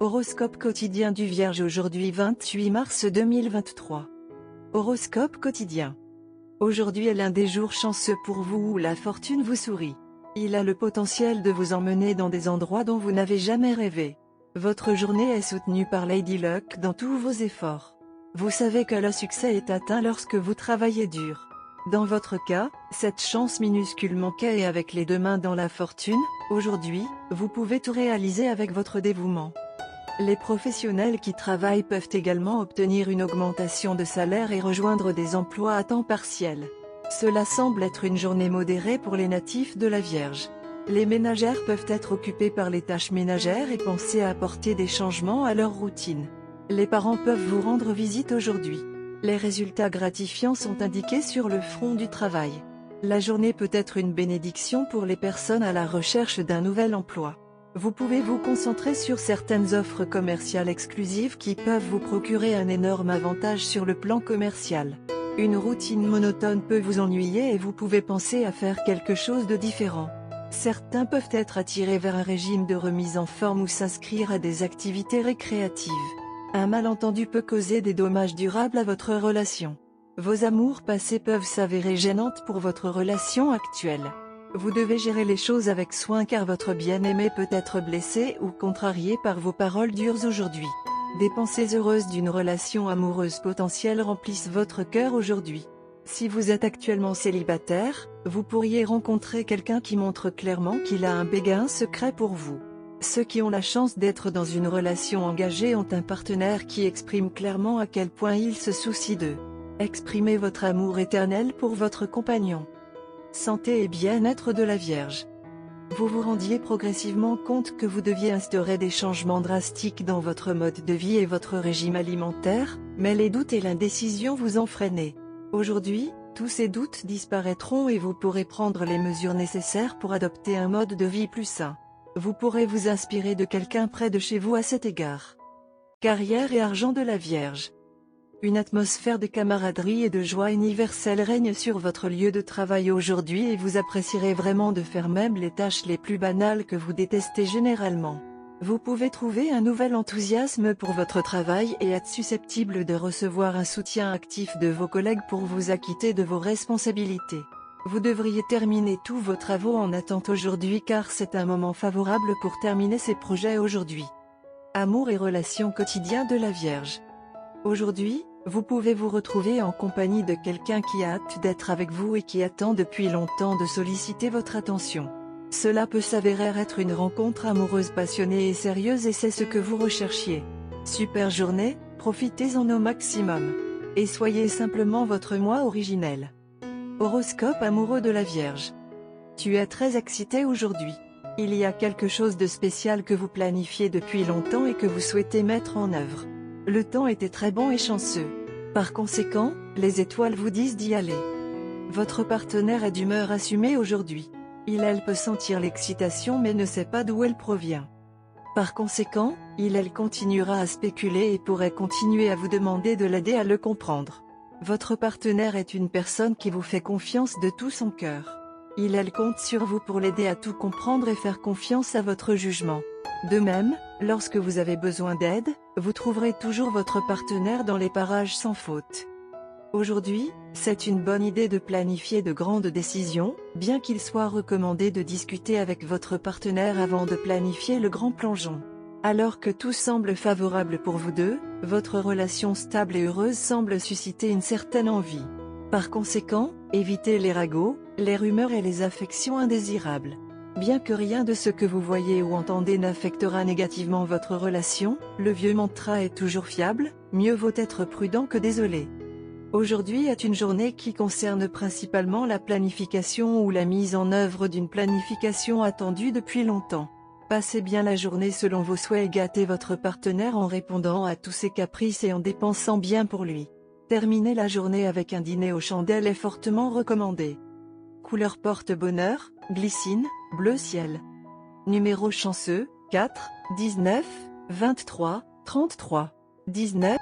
Horoscope quotidien du Vierge aujourd'hui 28 mars 2023. Horoscope quotidien. Aujourd'hui est l'un des jours chanceux pour vous où la fortune vous sourit. Il a le potentiel de vous emmener dans des endroits dont vous n'avez jamais rêvé. Votre journée est soutenue par Lady Luck dans tous vos efforts. Vous savez que le succès est atteint lorsque vous travaillez dur. Dans votre cas, cette chance minuscule manquait et avec les deux mains dans la fortune, aujourd'hui, vous pouvez tout réaliser avec votre dévouement. Les professionnels qui travaillent peuvent également obtenir une augmentation de salaire et rejoindre des emplois à temps partiel. Cela semble être une journée modérée pour les natifs de la Vierge. Les ménagères peuvent être occupées par les tâches ménagères et penser à apporter des changements à leur routine. Les parents peuvent vous rendre visite aujourd'hui. Les résultats gratifiants sont indiqués sur le front du travail. La journée peut être une bénédiction pour les personnes à la recherche d'un nouvel emploi. Vous pouvez vous concentrer sur certaines offres commerciales exclusives qui peuvent vous procurer un énorme avantage sur le plan commercial. Une routine monotone peut vous ennuyer et vous pouvez penser à faire quelque chose de différent. Certains peuvent être attirés vers un régime de remise en forme ou s'inscrire à des activités récréatives. Un malentendu peut causer des dommages durables à votre relation. Vos amours passés peuvent s'avérer gênantes pour votre relation actuelle. Vous devez gérer les choses avec soin car votre bien-aimé peut être blessé ou contrarié par vos paroles dures aujourd'hui. Des pensées heureuses d'une relation amoureuse potentielle remplissent votre cœur aujourd'hui. Si vous êtes actuellement célibataire, vous pourriez rencontrer quelqu'un qui montre clairement qu'il a un béguin secret pour vous. Ceux qui ont la chance d'être dans une relation engagée ont un partenaire qui exprime clairement à quel point il se soucie d'eux. Exprimez votre amour éternel pour votre compagnon. Santé et bien-être de la Vierge. Vous vous rendiez progressivement compte que vous deviez instaurer des changements drastiques dans votre mode de vie et votre régime alimentaire, mais les doutes et l'indécision vous ont freiné. Aujourd'hui, tous ces doutes disparaîtront et vous pourrez prendre les mesures nécessaires pour adopter un mode de vie plus sain. Vous pourrez vous inspirer de quelqu'un près de chez vous à cet égard. Carrière et argent de la Vierge. Une atmosphère de camaraderie et de joie universelle règne sur votre lieu de travail aujourd'hui et vous apprécierez vraiment de faire même les tâches les plus banales que vous détestez généralement. Vous pouvez trouver un nouvel enthousiasme pour votre travail et être susceptible de recevoir un soutien actif de vos collègues pour vous acquitter de vos responsabilités. Vous devriez terminer tous vos travaux en attente aujourd'hui car c'est un moment favorable pour terminer ces projets aujourd'hui. Amour et relations quotidiens de la Vierge. Aujourd'hui, vous pouvez vous retrouver en compagnie de quelqu'un qui a hâte d'être avec vous et qui attend depuis longtemps de solliciter votre attention. Cela peut s'avérer être une rencontre amoureuse passionnée et sérieuse et c'est ce que vous recherchiez. Super journée, profitez-en au maximum. Et soyez simplement votre moi originel. Horoscope amoureux de la Vierge. Tu es très excité aujourd'hui. Il y a quelque chose de spécial que vous planifiez depuis longtemps et que vous souhaitez mettre en œuvre. Le temps était très bon et chanceux. Par conséquent, les étoiles vous disent d'y aller. Votre partenaire est d'humeur assumée aujourd'hui. Elle peut sentir l'excitation mais ne sait pas d'où elle provient. Par conséquent, elle continuera à spéculer et pourrait continuer à vous demander de l'aider à le comprendre. Votre partenaire est une personne qui vous fait confiance de tout son cœur. Elle compte sur vous pour l'aider à tout comprendre et faire confiance à votre jugement. De même, lorsque vous avez besoin d'aide, vous trouverez toujours votre partenaire dans les parages sans faute. Aujourd'hui, c'est une bonne idée de planifier de grandes décisions, bien qu'il soit recommandé de discuter avec votre partenaire avant de planifier le grand plongeon. Alors que tout semble favorable pour vous deux, votre relation stable et heureuse semble susciter une certaine envie. Par conséquent, évitez les ragots, les rumeurs et les affections indésirables. Bien que rien de ce que vous voyez ou entendez n'affectera négativement votre relation, le vieux mantra est toujours fiable, mieux vaut être prudent que désolé. Aujourd'hui est une journée qui concerne principalement la planification ou la mise en œuvre d'une planification attendue depuis longtemps. Passez bien la journée selon vos souhaits et gâtez votre partenaire en répondant à tous ses caprices et en dépensant bien pour lui. Terminez la journée avec un dîner aux chandelles est fortement recommandé. Couleur porte-bonheur, glycine, bleu ciel. Numéro chanceux, 4, 19, 23, 33, 19.